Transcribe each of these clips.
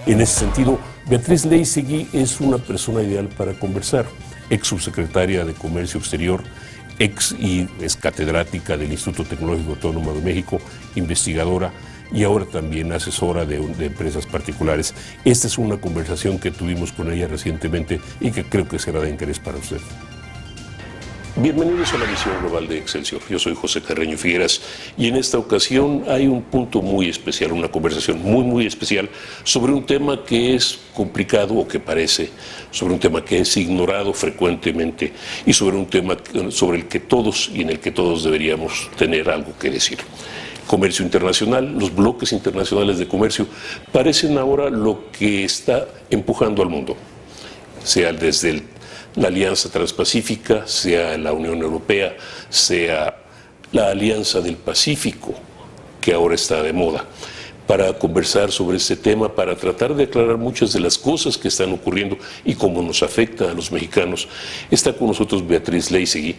En ese sentido, Beatriz Leisegui es una persona ideal para conversar, ex subsecretaria de Comercio Exterior, es catedrática del Instituto Tecnológico Autónomo de México, investigadora y ahora también asesora de empresas particulares. Esta es una conversación que tuvimos con ella recientemente y que creo que será de interés para usted. Bienvenidos a la Visión Global de Excelsior. Yo soy José Carreño Figueras y en esta ocasión hay un punto muy especial, una conversación muy especial sobre un tema que es complicado o que parece, sobre un tema que es ignorado frecuentemente y sobre un tema sobre el que todos y en el que todos deberíamos tener algo que decir. Comercio internacional, los bloques internacionales de comercio parecen ahora lo que está empujando al mundo, sea desde la Alianza Transpacífica, sea la Unión Europea, sea la Alianza del Pacífico, que ahora está de moda. Para conversar sobre este tema, para tratar de aclarar muchas de las cosas que están ocurriendo y cómo nos afecta a los mexicanos, está con nosotros Beatriz Leisegui,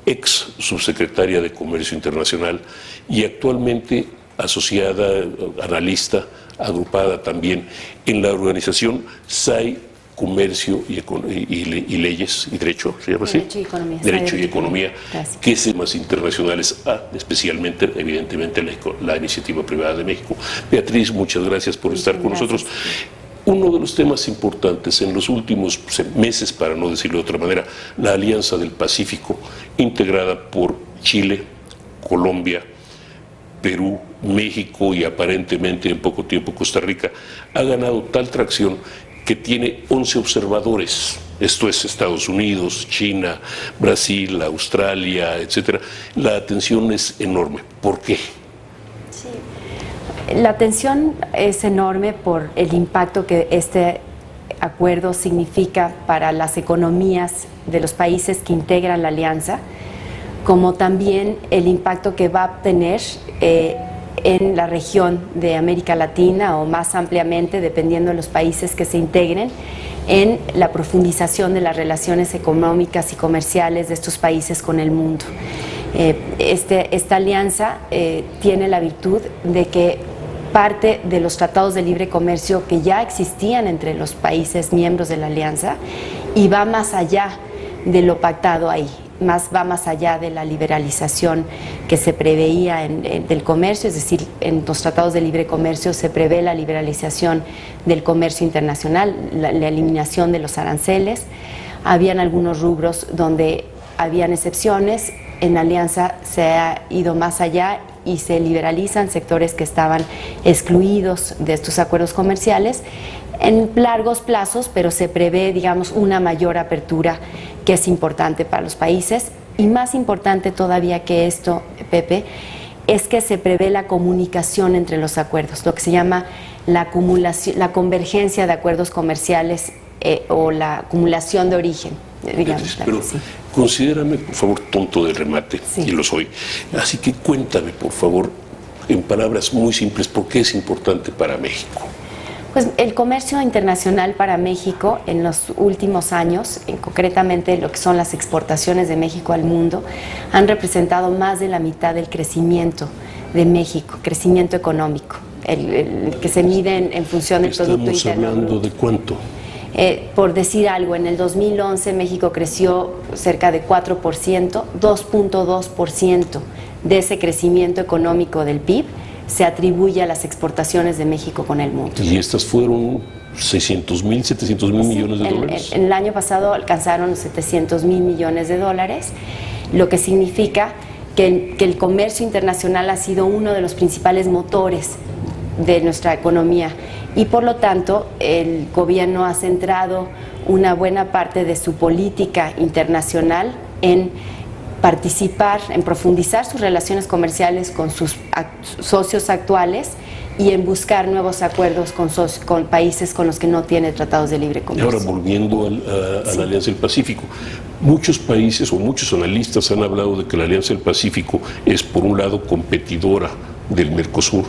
ex subsecretaria de Comercio Internacional y actualmente asociada, analista, agrupada también en la organización SAI Comercio y Leyes y Derecho, ¿se llama así? Derecho y Economía. Derecho y Economía, gracias. que es temas internacionales, especialmente, evidentemente, la iniciativa privada de México. Beatriz, muchas gracias por estar con nosotros. Uno de los temas importantes en los últimos meses, para no decirlo de otra manera, la Alianza del Pacífico, integrada por Chile, Colombia, Perú, México y aparentemente en poco tiempo Costa Rica, ha ganado tal tracción que tiene 11 observadores. Esto es Estados Unidos, China, Brasil, Australia, etcétera. La atención es enorme. ¿Por qué? Sí. La atención es enorme por el impacto que este acuerdo significa para las economías de los países que integran la alianza, como también el impacto que va a tener en la región de América Latina o más ampliamente, dependiendo de los países que se integren, en la profundización de las relaciones económicas y comerciales de estos países con el mundo. Esta alianza tiene la virtud de que parte de los tratados de libre comercio que ya existían entre los países miembros de la alianza y va más allá de lo pactado ahí. Va más allá de la liberalización que se preveía del comercio, es decir, en los tratados de libre comercio se prevé la liberalización del comercio internacional, la eliminación de los aranceles. Habían algunos rubros donde habían excepciones, en la alianza se ha ido más allá y se liberalizan sectores que estaban excluidos de estos acuerdos comerciales en largos plazos, pero se prevé, digamos, una mayor apertura que es importante para los países. Y más importante todavía que esto, Pepe, es que se prevé la comunicación entre los acuerdos, lo que se llama la convergencia de acuerdos comerciales o la acumulación de origen, digamos. Pero sí. Considérame, por favor, tonto de remate, sí. Y lo soy. Así que cuéntame, por favor, en palabras muy simples, ¿por qué es importante para México? Pues el comercio internacional para México en los últimos años, concretamente lo que son las exportaciones de México al mundo, han representado más de la mitad del crecimiento de México, crecimiento económico, el que se mide en función del Producto Interno Bruto. ¿Estamos hablando de cuánto? Por decir algo, en el 2011 México creció cerca de 4%, 2.2% de ese crecimiento económico del PIB se atribuye a las exportaciones de México con el mundo. ¿Y estas fueron 600,000, 700,000 millones de dólares? El año pasado alcanzaron 700,000 millones de dólares, lo que significa que el comercio internacional ha sido uno de los principales motores de nuestra economía y por lo tanto el gobierno ha centrado una buena parte de su política internacional en participar, en profundizar sus relaciones comerciales con sus socios actuales y en buscar nuevos acuerdos con países con los que no tiene tratados de libre comercio. Ahora, volviendo a la Alianza del Pacífico, muchos países o muchos analistas han hablado de que la Alianza del Pacífico es, por un lado, competidora del Mercosur,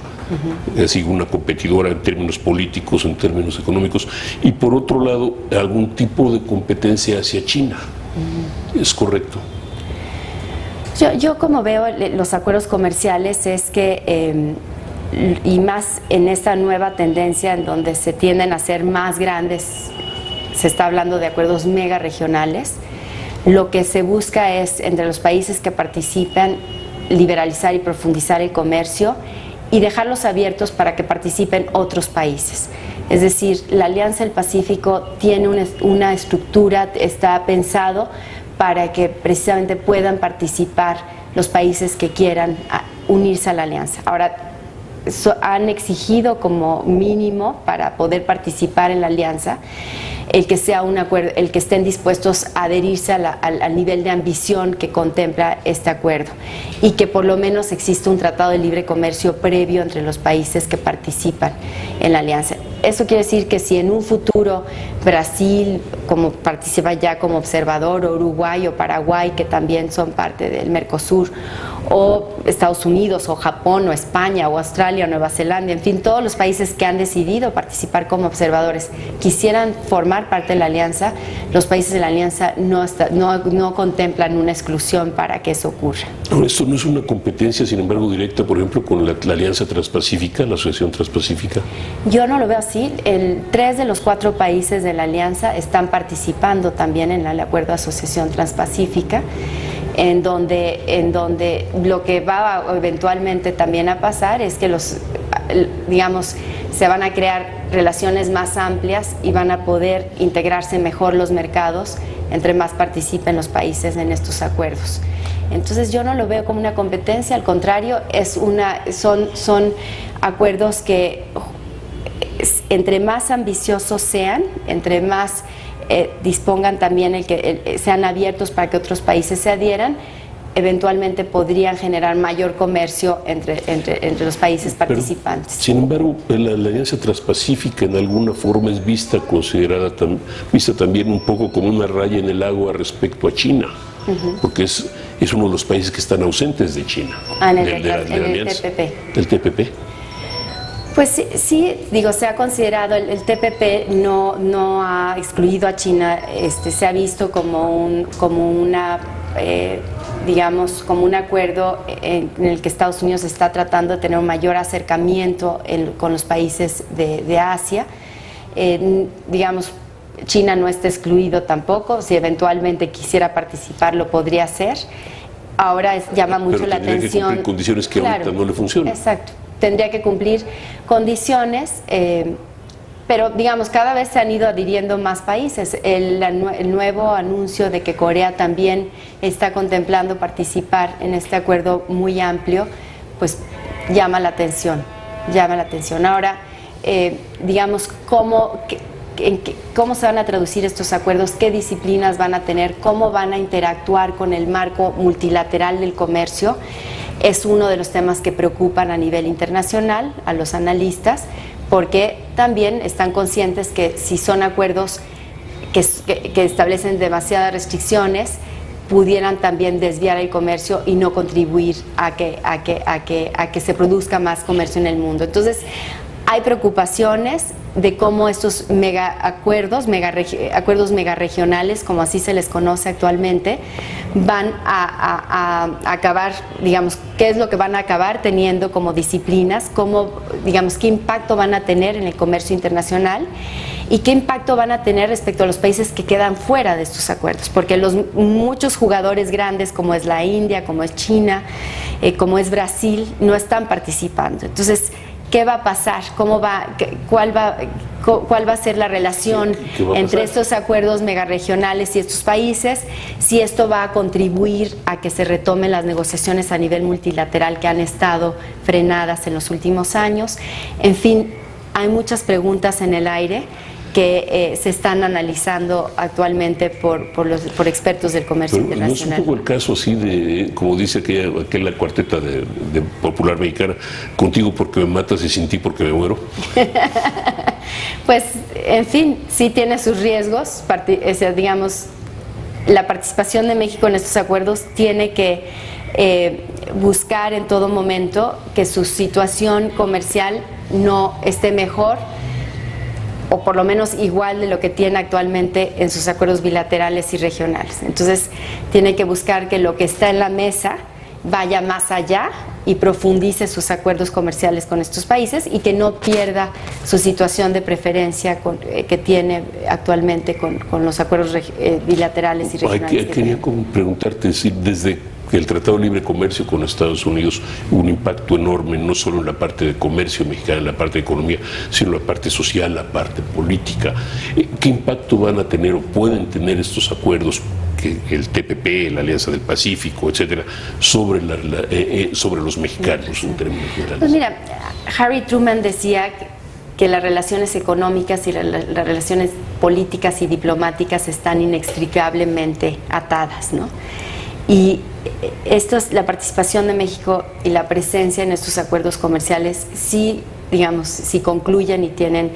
es decir, una competidora en términos políticos, en términos económicos, y por otro lado, algún tipo de competencia hacia China. ¿Es correcto? Yo como veo los acuerdos comerciales es que y más en esta nueva tendencia en donde se tienden a ser más grandes, se está hablando de acuerdos mega regionales. Lo que se busca es, entre los países que participan, liberalizar y profundizar el comercio y dejarlos abiertos para que participen otros países. Es decir, la Alianza del Pacífico tiene una estructura, está pensado para que precisamente puedan participar los países que quieran unirse a la alianza. Ahora, han exigido como mínimo para poder participar en la alianza el que sea un acuerdo, el que estén dispuestos a adherirse al nivel de ambición que contempla este acuerdo y que por lo menos exista un tratado de libre comercio previo entre los países que participan en la alianza. Eso quiere decir que si en un futuro Brasil como participa ya como observador, o Uruguay o Paraguay, que también son parte del Mercosur, o Estados Unidos o Japón o España o Australia o Nueva Zelanda, en fin, todos los países que han decidido participar como observadores quisieran formar parte de la alianza, los países de la alianza no contemplan una exclusión para que eso ocurra. Ahora, esto no es una competencia, sin embargo, directa, por ejemplo, con la Alianza Transpacífica, la Asociación Transpacífica. Yo no lo veo así. 3 de los 4 países de la alianza están participando también en el acuerdo de asociación transpacífica, en donde lo que va eventualmente también a pasar es que se van a crear relaciones más amplias y van a poder integrarse mejor los mercados entre más participen los países en estos acuerdos. Entonces yo no lo veo como una competencia, al contrario, son acuerdos que entre más ambiciosos sean, entre más dispongan también sean abiertos para que otros países se adhieran, eventualmente podrían generar mayor comercio entre los países participantes. Sin embargo, la Alianza Transpacífica en alguna forma es vista también un poco como una raya en el agua respecto a China, porque es uno de los países que están ausentes de China, el TPP. Del TPP. Pues sí, se ha considerado, el TPP no ha excluido a China, se ha visto como un acuerdo en el que Estados Unidos está tratando de tener un mayor acercamiento con los países de Asia. China no está excluido tampoco, si eventualmente quisiera participar lo podría hacer. Ahora llama mucho la atención. Pero tendría que cumplir condiciones que ahorita no le funcionan. Exacto. Tendría que cumplir condiciones, pero cada vez se han ido adhiriendo más países. El nuevo anuncio de que Corea también está contemplando participar en este acuerdo muy amplio, pues llama la atención. Ahora, ¿cómo se van a traducir estos acuerdos? ¿Qué disciplinas van a tener? ¿Cómo van a interactuar con el marco multilateral del comercio? Es uno de los temas que preocupan a nivel internacional a los analistas, porque también están conscientes que si son acuerdos que establecen demasiadas restricciones, pudieran también desviar el comercio y no contribuir a que se produzca más comercio en el mundo. Entonces, hay preocupaciones de cómo estos acuerdos megaregionales, como así se les conoce actualmente, van a acabar, qué es lo que van a acabar teniendo como disciplinas, qué impacto van a tener en el comercio internacional y qué impacto van a tener respecto a los países que quedan fuera de estos acuerdos, porque muchos jugadores grandes como es la India, como es China, como es Brasil, no están participando. Entonces, ¿qué va a pasar? ¿Cuál va a ser la relación entre estos acuerdos megaregionales y estos países? Si esto va a contribuir a que se retomen las negociaciones a nivel multilateral que han estado frenadas en los últimos años. En fin, hay muchas preguntas en el aire que se están analizando actualmente por expertos del comercio internacional. ¿No es un poco el caso así de, como dice aquella cuarteta de popular mexicana, contigo porque me matas y sin ti porque me muero? Pues, en fin, sí tiene sus riesgos. La participación de México en estos acuerdos tiene que buscar en todo momento que su situación comercial no esté mejor, o por lo menos igual de lo que tiene actualmente en sus acuerdos bilaterales y regionales. Entonces, tiene que buscar que lo que está en la mesa vaya más allá y profundice sus acuerdos comerciales con estos países y que no pierda su situación de preferencia que tiene actualmente con los acuerdos bilaterales y regionales. Quería preguntarte si desde que el Tratado de Libre Comercio con Estados Unidos hubo un impacto enorme, no solo en la parte de comercio mexicana, en la parte de economía, sino en la parte social, la parte política. ¿Qué impacto van a tener o pueden tener estos acuerdos, que el TPP, la Alianza del Pacífico, etcétera, sobre los mexicanos en términos generales? Pues mira, Harry Truman decía que las relaciones económicas y las relaciones políticas y diplomáticas están inextricablemente atadas, ¿no? Y la participación de México y la presencia en estos acuerdos comerciales, sí, digamos, si concluyen y tienen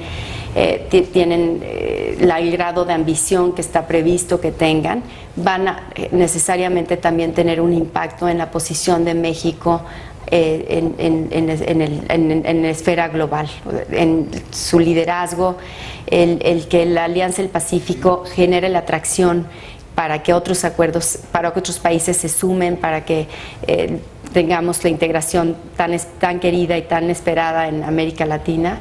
el grado de ambición que está previsto que tengan, van a necesariamente también tener un impacto en la posición de México en la esfera global, en su liderazgo, el que la Alianza del Pacífico genere la atracción para que otros acuerdos, para que otros países se sumen, para que tengamos la integración tan querida y tan esperada en América Latina,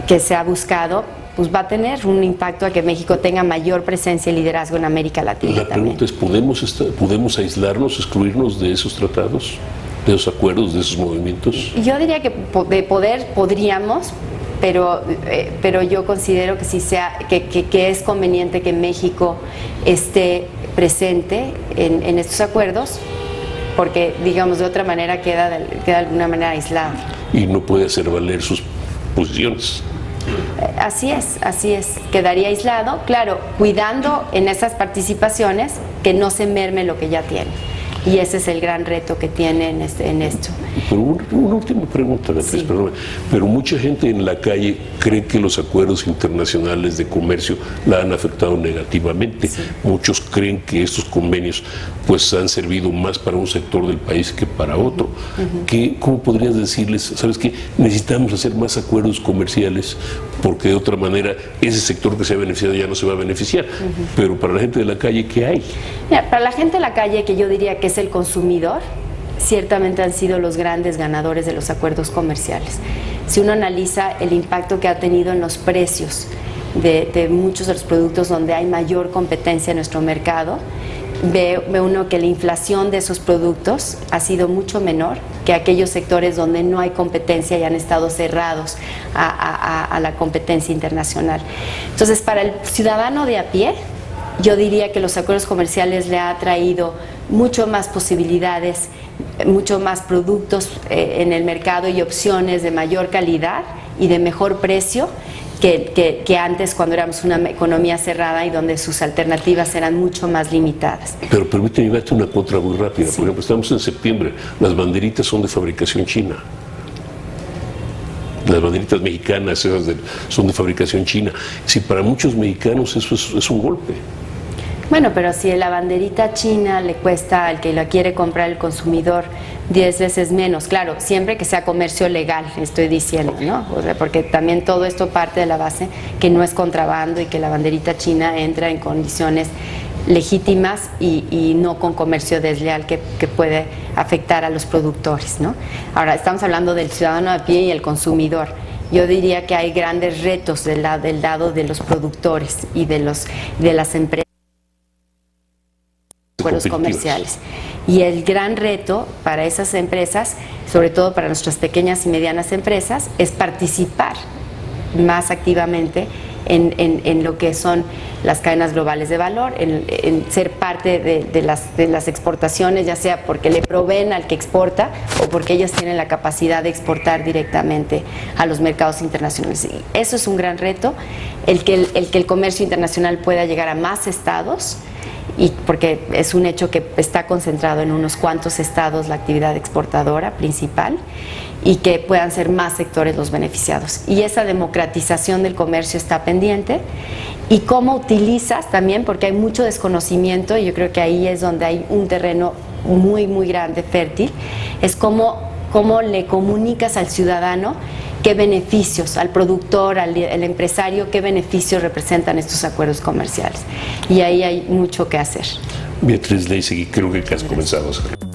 que se ha buscado, pues va a tener un impacto a que México tenga mayor presencia y liderazgo en América Latina. La pregunta es, ¿podemos aislarnos, excluirnos de esos tratados, de esos acuerdos, de esos movimientos? Yo diría que de poder podríamos, pero yo considero que sí que es conveniente que México esté presente en estos acuerdos, porque, digamos, de otra manera queda de alguna manera aislado. Y no puede hacer valer sus posiciones. Así es, quedaría aislado, claro, cuidando en esas participaciones que no se merme lo que ya tiene. Y ese es el gran reto que tiene en esto. Pero una última pregunta, Beatriz, sí. Perdón. Pero mucha gente en la calle cree que los acuerdos internacionales de comercio la han afectado negativamente. Sí. Muchos creen que estos convenios pues han servido más para un sector del país que para otro. ¿Cómo podrías decirles, sabes qué, necesitamos hacer más acuerdos comerciales porque de otra manera ese sector que se ha beneficiado ya no se va a beneficiar? Pero para la gente de la calle, ¿qué hay? Mira, para la gente de la calle, que yo diría que es el consumidor, ciertamente han sido los grandes ganadores de los acuerdos comerciales. Si uno analiza el impacto que ha tenido en los precios de muchos de los productos donde hay mayor competencia en nuestro mercado, ve uno que la inflación de esos productos ha sido mucho menor que aquellos sectores donde no hay competencia y han estado cerrados a la competencia internacional. Entonces, para el ciudadano de a pie, yo diría que los acuerdos comerciales le ha traído mucho más posibilidades, mucho más productos en el mercado y opciones de mayor calidad y de mejor precio que antes, cuando éramos una economía cerrada y donde sus alternativas eran mucho más limitadas. Pero permíteme darte una contra muy rápida. Sí. Por ejemplo, estamos en septiembre, las banderitas son de fabricación china. Las banderitas mexicanas son de fabricación china. Si para muchos mexicanos eso es un golpe. Bueno, pero si la banderita china le cuesta al que la quiere comprar el consumidor 10 veces menos, claro, siempre que sea comercio legal, estoy diciendo, ¿no? O sea, porque también todo esto parte de la base que no es contrabando y que la banderita china entra en condiciones legítimas y no con comercio desleal que puede afectar a los productores, ¿no? Ahora, estamos hablando del ciudadano a pie y el consumidor. Yo diría que hay grandes retos del lado de los productores y de las empresas, acuerdos comerciales. Y el gran reto para esas empresas, sobre todo para nuestras pequeñas y medianas empresas, es participar más activamente en lo que son las cadenas globales de valor, en ser parte de las exportaciones, ya sea porque le proveen al que exporta o porque ellos tienen la capacidad de exportar directamente a los mercados internacionales. Y eso es un gran reto, el que el comercio internacional pueda llegar a más estados, y porque es un hecho que está concentrado en unos cuantos estados la actividad exportadora principal, y que puedan ser más sectores los beneficiados. Y esa democratización del comercio está pendiente, y cómo utilizas también, porque hay mucho desconocimiento, y yo creo que ahí es donde hay un terreno muy, muy grande, fértil, es cómo le comunicas al ciudadano qué beneficios, al productor, al empresario, qué beneficios representan estos acuerdos comerciales. Y ahí hay mucho que hacer. Beatriz Leizegui, creo que has comenzado a hacer.